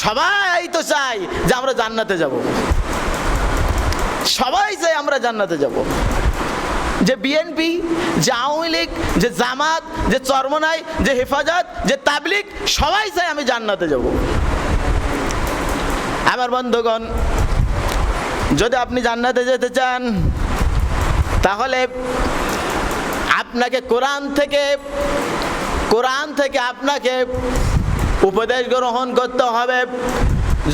সবাই তো চাই যে আমরা জান্নাতে যাব, সবাই চাই আমরা জান্নাতে যাব। যে বিএনপি, যে আওয়ামী লীগ, যে জামাত, যে চরমনাই, যে হেফাজত, যে তাবলিগ, সবাই চাই আমি জান্নাতে যাব। আমার বন্ধুগণ, যদি আপনি জান্নাতে যেতে চান তাহলে আপনাকে কোরআন থেকে আপনাকে উপদেশ গ্রহণ করতে হবে।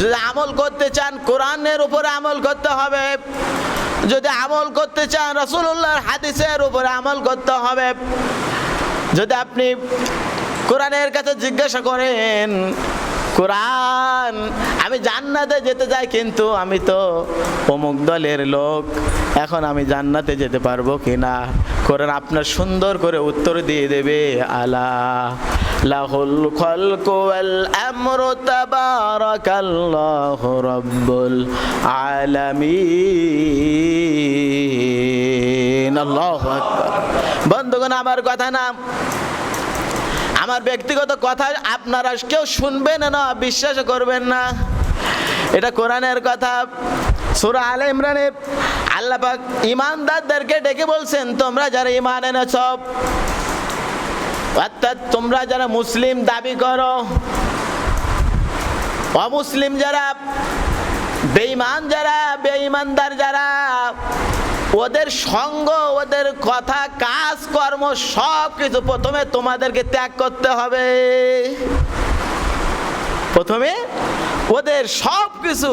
যদি আমল করতে চান কোরআনের উপরে আমল করতে হবে, যদি আমল করতে চান রাসূলুল্লাহর হাদিসের উপরে আমল করতে হবে। যদি আপনি কোরআনের কাছে জিজ্ঞাসা করেন, কোরআন আমি জান্নাতে যেতে চাই কিন্তু আমি তো অমুক দলের লোক, এখন আমি জান্নাতে যেতে পারবো কিনা, কোরআন আপনার সুন্দর করে উত্তর দিয়ে দেবে, আলা লাহুল খালকু ওয়াল আমরু তাবারাকাল্লাহু রাব্বুল আলামিন। আল্লাহু আকবার। বন্ধুগণ, আমার কথা না, আমার ব্যক্তিগত কথা আপনারা কেউ শুনবেন না, বিশ্বাস করবেন না, এটা কোরআনের কথা। সূরা আলে ইমরানে আল্লাহ পাক ঈমানদারদেরকে ডেকে বলছেন, তোমরা যারা ঈমান এনেছো, অর্থাৎ তোমরা যারা মুসলিম দাবি করো, অমুসলিম যারা, বেঈমান যারা, বেঈমানদার যারা, ওদের সঙ্গ, ওদের কথা, কাজ কর্ম সব কিছু প্রথমে তোমাদেরকে ত্যাগ করতে হবে। প্রথমে ওদের সব কিছু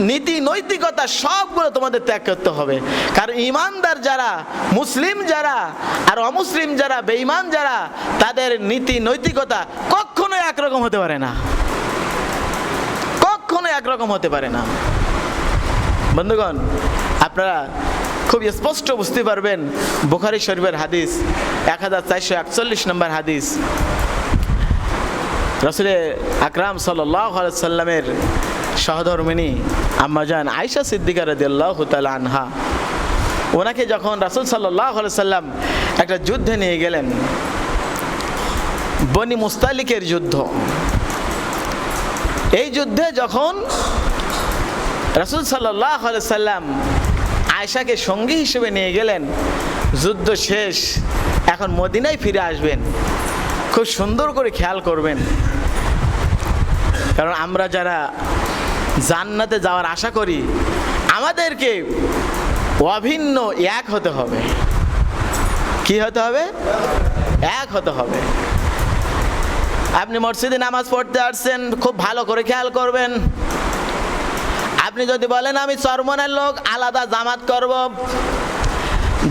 নীতি নৈতিকতা সবগুলো তোমাদের ত্যাগ করতে হবে। কারণ ঈমানদার যারা, মুসলিম যারা আর অমুসলিম যারা, বেঈমান যারা, তাদের নীতি নৈতিকতা কখনো একরকম হতে পারে না, কখনো একরকম হতে পারে না। বন্ধুগণ, আপনারা খুব স্পষ্ট বুঝতে পারবেন বুখারী শরীফের হাদিস 1441 নম্বর হাদিস। রাসূল আকরাম সাল্লাল্লাহু আলাইহি সাল্লামের সহধর্মিণী আম্মাজান আয়েশা সিদ্দিকা রাদিয়াল্লাহু তাআলা আনহা, ওনাকে যখন রাসূল সাল্লাল্লাহু আলাইহি সাল্লাম একটা যুদ্ধে নিয়ে গেলেন, বনি মুস্তালিকের যুদ্ধ, এই যুদ্ধে যখন রাসূল সাল্লাল্লাহু আলাইহি সাল্লাম আয়েশাকে সঙ্গী হিসেবে নিয়ে গেলেন, যুদ্ধ শেষ, এখন মদিনায় ফিরে আসবেন, খুব সুন্দর করে খেয়াল করবেন। কারণ আমরা যারা জান্নাতে যাওয়ার আশা করি, আমাদেরকে অভিন্ন এক হতে হবে। কি হতে হবে? এক হতে হবে। আপনি মসজিদে নামাজ পড়তে আসছেন, খুব ভালো করে খেয়াল করবেন। আপনি যদি বলেন আমি চরমনের লোক, আলাদা জামাত করব।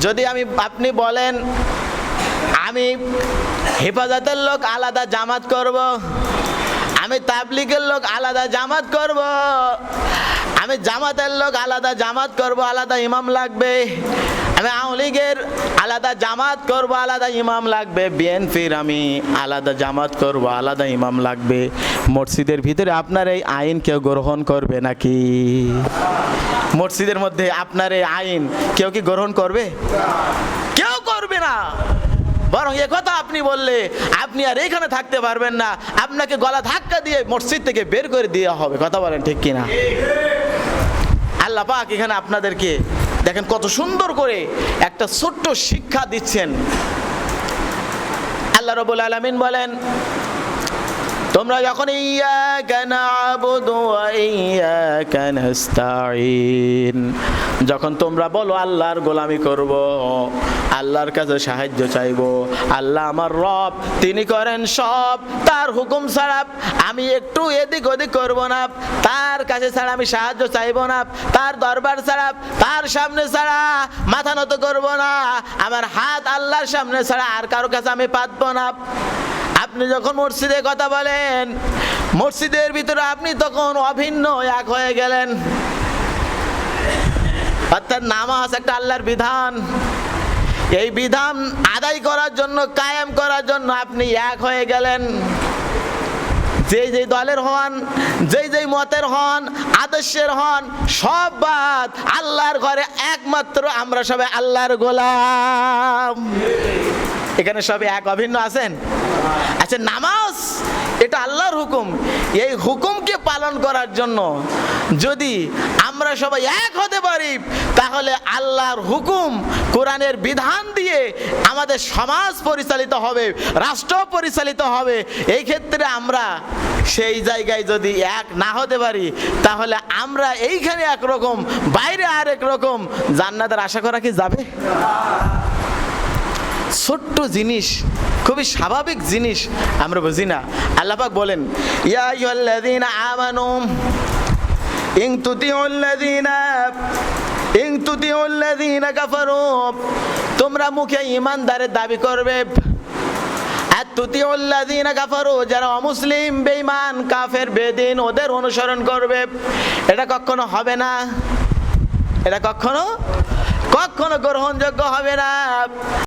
যদি আপনি বলেন আমি হেফাজতের লোক, আলাদা জামাত করব। আমি তাবলিগের লোক, আলাদা জামাত করব। আমি জামাতের লোক, আলাদা জামাত করব, আলাদা ইমাম লাগবে। আমি আওয়ামী লীগের আলাদা জামাত করব, আলাদা ইমাম লাগবে। বিএনপির আমি আলাদা জামাত করব, আলাদা ইমাম লাগবে। মসজিদের ভিতরে আপনার এই আইন কেউ গ্রহণ করবে নাকি? মসজিদের মধ্যে আপনার এই আইন কেউ কি গ্রহণ করবে? কেউ করবে না। বরং একথা আপনি বললে আপনি আর এখানে থাকতে পারবেন না, আপনাকে গলা ধাক্কা দিয়ে মসজিদ থেকে বের করে দেওয়া হবে। কথা বলেন ঠিক কিনা? আল্লাহ পাক এখানে আপনাদেরকে দেখেন কত সুন্দর করে একটা ছোট্ট শিক্ষা দিচ্ছেন। আল্লাহ রাব্বুল আলামিন বলেন, তোমরা যখন ইয়াকা না'বুদু ওয়া ইয়াকা নাস্তাঈন, যখন তোমরা বলো আল্লাহর গোলামি করব, আল্লাহর কাছে সাহায্য চাইব, আল্লাহ আমার রব, তিনি করেন সব, তার হুকুম ছাড়া আমি একটু এদিক ওদিক করব না, তার কাছে ছাড়া আমি সাহায্য চাইব না, তার দরবার ছাড়া, তার সামনে ছাড়া মাথা নত করব না, আমার হাত আল্লাহর সামনে ছাড়া আর কারো কাছে আমি পাতব না। আপনি যখন মসজিদের কথা বলেন, মসজিদের ভিতরে আপনি তখন অভিন্ন এক হয়ে গেলেন। অর্থাৎ নামাজ একটা আল্লাহর বিধান, এই বিধান আদায় করার জন্য, কায়েম করার জন্য আপনি এক হয়ে গেলেন। যেই যেই দলের হন, যেই যেই মতের হন, আদর্শের হন, সব বাদ, আল্লাহর ঘরে একমাত্র আমরা সবাই আল্লাহর গোলাম। এখানে সবাই এক অভিন্ন আছেন? আচ্ছা, নামাজ এটা আল্লাহর হুকুম। এই হুকুমকে পালন করার জন্য যদি আমরা সবাই এক হতে পারি, তাহলে আল্লাহর হুকুম কোরআনের বিধান দিয়ে আমাদের সমাজ পরিচালিত হবে, রাষ্ট্র পরিচালিত হবে। এই ক্ষেত্রে আমরা সেই জায়গায় যদি এক না হতে পারি, তাহলে আমরা এইখানে একরকম, বাইরে আরেক রকম, জান্নাতের আশা করা কি যাবে? ছোট্ট জিনিস, খুবই স্বাভাবিক জিনিস আমরা বুঝি না। আল্লাহ পাক বলেন, ইয়া আইয়ুহাল্লাযীনা আমানু ইন তুতিউল্লাযীনা কাফারু, তোমরা মুখে ঈমানদারের দাবি করবে, আর তুতিউল্লাযীনা কাফারু, যারা অমুসলিম, বেঈমান, কাফের, বেদিন, ওদের অনুসরণ করবে। এটা কখনো হবে না, এটা কখনো গ্রহণযোগ্য হবে না।